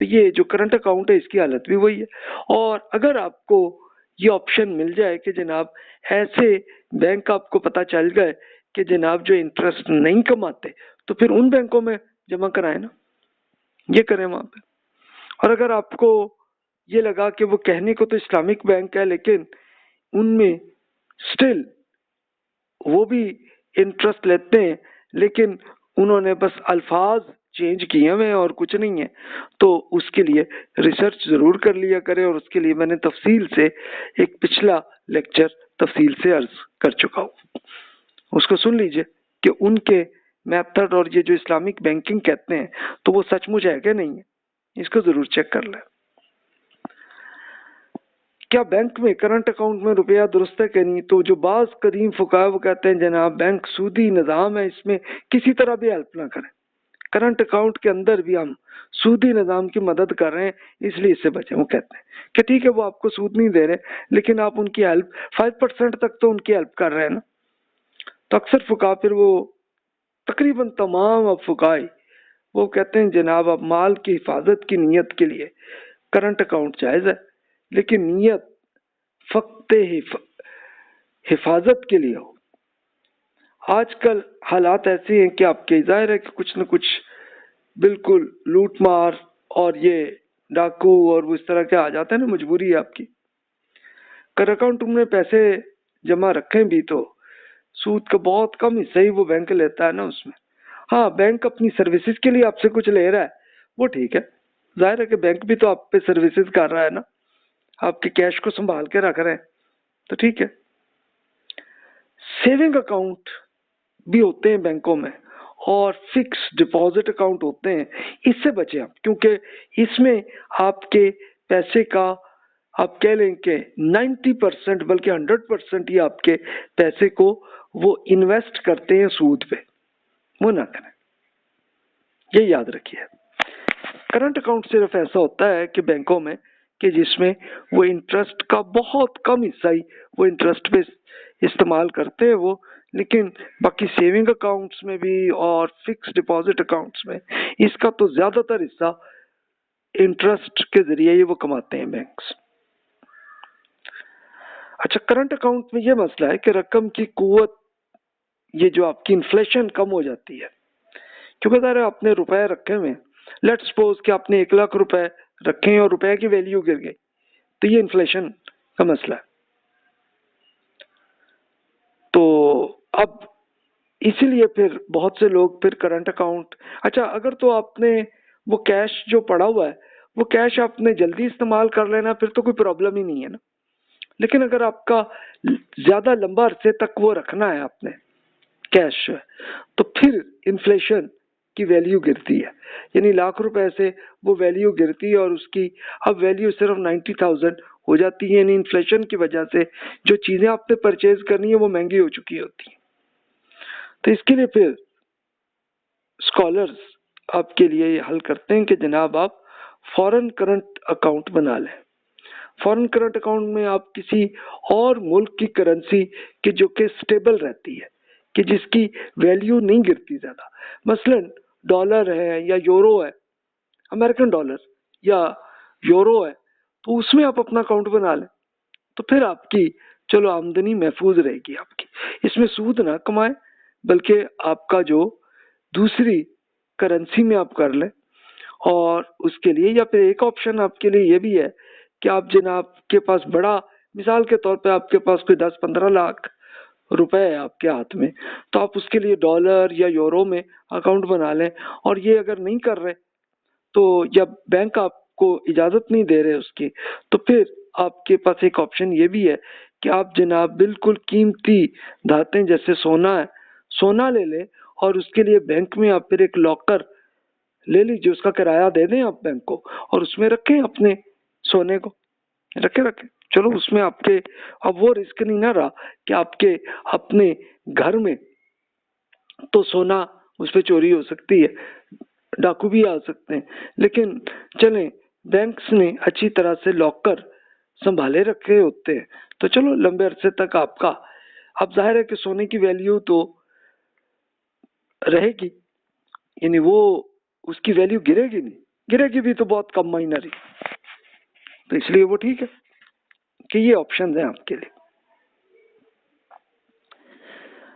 तो ये जो करंट अकाउंट है इसकी हालत भी वही है। और अगर आपको ये ऑप्शन मिल जाए कि जनाब ऐसे बैंक आपको पता चल गए कि जनाब जो इंटरेस्ट नहीं कमाते, तो फिर उन बैंकों में जमा कराए ना, ये करें वहां पे। और अगर आपको ये लगा कि वो कहने को तो इस्लामिक बैंक है लेकिन उनमें स्टिल वो भी इंटरेस्ट लेते हैं, लेकिन उन्होंने बस अल्फाज चेंज किए हुए हैं और कुछ नहीं है, तो उसके लिए रिसर्च जरूर कर लिया करें। और उसके लिए मैंने तफसील से एक पिछला लेक्चर तफसील से अर्ज कर चुका हूँ, उसको सुन लीजिए कि उनके मेथड और ये जो इस्लामिक बैंकिंग कहते हैं तो वो सचमुच है कि नहीं है, इसको जरूर चेक कर लें। क्या बैंक में करंट अकाउंट में रुपया दुरुस्त है कि नहीं? तो जो बाज कदीम फुकाहा वो कहते हैं जनाब बैंक सूदी निज़ाम है, इसमें किसी तरह भी हेल्प ना करें। करंट अकाउंट के अंदर भी हम सूदी निज़ाम की मदद कर रहे हैं, इसलिए इससे बचें। वो कहते हैं कि ठीक है वो आपको सूद नहीं दे रहे, लेकिन आप उनकी हेल्प 5% तक तो उनकी हेल्प कर रहे हैं ना। तो अक्सर फुकाहा, फिर वो तकरीबन तमाम अब फुकाहा वो कहते हैं जनाब अब माल की हिफाजत की नीयत के लिए करंट अकाउंट जायज़ है, लेकिन नीयत फक्त हिफाजत के लिए हो। आजकल हालात ऐसे हैं कि आपके जाहिर है कि कुछ न कुछ बिल्कुल लूट मार और ये डाकू और वो इस तरह के आ जाते हैं ना, मजबूरी है आपकी। कर अकाउंट में पैसे जमा रखें भी तो सूद का बहुत कम हिस्सा ही वो बैंक लेता है ना उसमें। हाँ, बैंक अपनी सर्विसेज के लिए आपसे कुछ ले रहा है, वो ठीक है, जाहिर है कि बैंक भी तो आप पे सर्विसेज कर रहा है ना, आपके कैश को संभाल के रख रहे हैं, तो ठीक है। सेविंग अकाउंट भी होते हैं बैंकों में और फिक्स डिपॉजिट अकाउंट होते हैं, इससे बचें आप, क्योंकि इसमें आपके पैसे का आप कह लें कि 90% बल्कि 100% ही आपके पैसे को वो इन्वेस्ट करते हैं सूद पे, वो ना करें, ये याद रखिए। करंट अकाउंट सिर्फ ऐसा होता है कि बैंकों में कि जिसमें वो इंटरेस्ट का बहुत कम हिस्सा ही वो इंटरेस्ट पे इस्तेमाल करते हैं वो, लेकिन बाकी सेविंग अकाउंट्स में भी और फिक्स डिपॉजिट अकाउंट्स में इसका तो ज्यादातर हिस्सा इंटरेस्ट के जरिए ही वो कमाते हैं बैंक्स। अच्छा, करंट अकाउंट में ये मसला है कि रकम की कुव्वत, ये जो आपकी इन्फ्लेशन कम हो जाती है, क्योंकि अगर आपने रुपए रखे हुए, लेट्स सपोज कि आपने 1 लाख रुपए रखे और रुपए की वैल्यू गिर गई, तो ये इन्फ्लेशन का मसला है। तो अब इसीलिए फिर बहुत से लोग फिर करंट अकाउंट, अच्छा अगर तो आपने वो कैश जो पड़ा हुआ है वो कैश आपने जल्दी इस्तेमाल कर लेना, फिर तो कोई प्रॉब्लम ही नहीं है ना। लेकिन अगर आपका ज्यादा लंबा अरसे तक वो रखना है आपने कैश, तो फिर इन्फ्लेशन की वैल्यू गिरती है, यानी लाख रुपए से वो वैल्यू गिरती है और उसकी अब वैल्यू सिर्फ 90,000 हो जाती है, यानी इन्फ्लेशन की वजह से जो चीजें आपने परचेज करनी है वो महंगी हो चुकी होती है। तो इसके लिए फिर स्कॉलर्स आपके लिए ये हल करते हैं कि जनाब आप फॉरेन करंट अकाउंट बना लें। फॉरेन करंट अकाउंट में आप किसी और मुल्क की करेंसी की जो कि स्टेबल रहती है, कि जिसकी वैल्यू नहीं गिरती ज्यादा, मसलन डॉलर है या यूरो है, अमेरिकन डॉलर या यूरो है, तो उसमें आप अपना अकाउंट बना लें, तो फिर आपकी चलो आमदनी महफूज रहेगी आपकी, इसमें सूद ना कमाए, बल्कि आपका जो दूसरी करेंसी में आप कर लें। और उसके लिए या फिर एक ऑप्शन आपके लिए ये भी है कि आप जनाब के पास बड़ा, मिसाल के तौर पे आपके पास कोई 10-15 लाख रुपए है आपके हाथ में, तो आप उसके लिए डॉलर या यूरो में अकाउंट बना लें। और ये अगर नहीं कर रहे तो, या बैंक आपको इजाजत नहीं दे रहे उसकी, तो फिर आपके पास एक ऑप्शन ये भी है कि आप जनाब बिल्कुल कीमती धातें जैसे सोना है, सोना ले लें और उसके लिए बैंक में आप फिर एक लॉकर ले लीजिए, उसका किराया दे दें आप बैंक को और उसमें रखें अपने सोने को, रखे चलो उसमें आपके, अब वो रिस्क नहीं ना रहा कि आपके अपने घर में तो सोना उस पर चोरी हो सकती है, डाकू भी आ सकते हैं, लेकिन चलें बैंक्स ने अच्छी तरह से लॉकर संभाले रखे होते हैं, तो चलो लंबे अरसे तक आपका, अब जाहिर है कि सोने की वैल्यू तो रहेगी, यानी वो उसकी वैल्यू गिरेगी नहीं, गिरेगी भी तो बहुत कम माइनर ही, तो इसलिए वो ठीक है कि ये ऑप्शन है आपके लिए।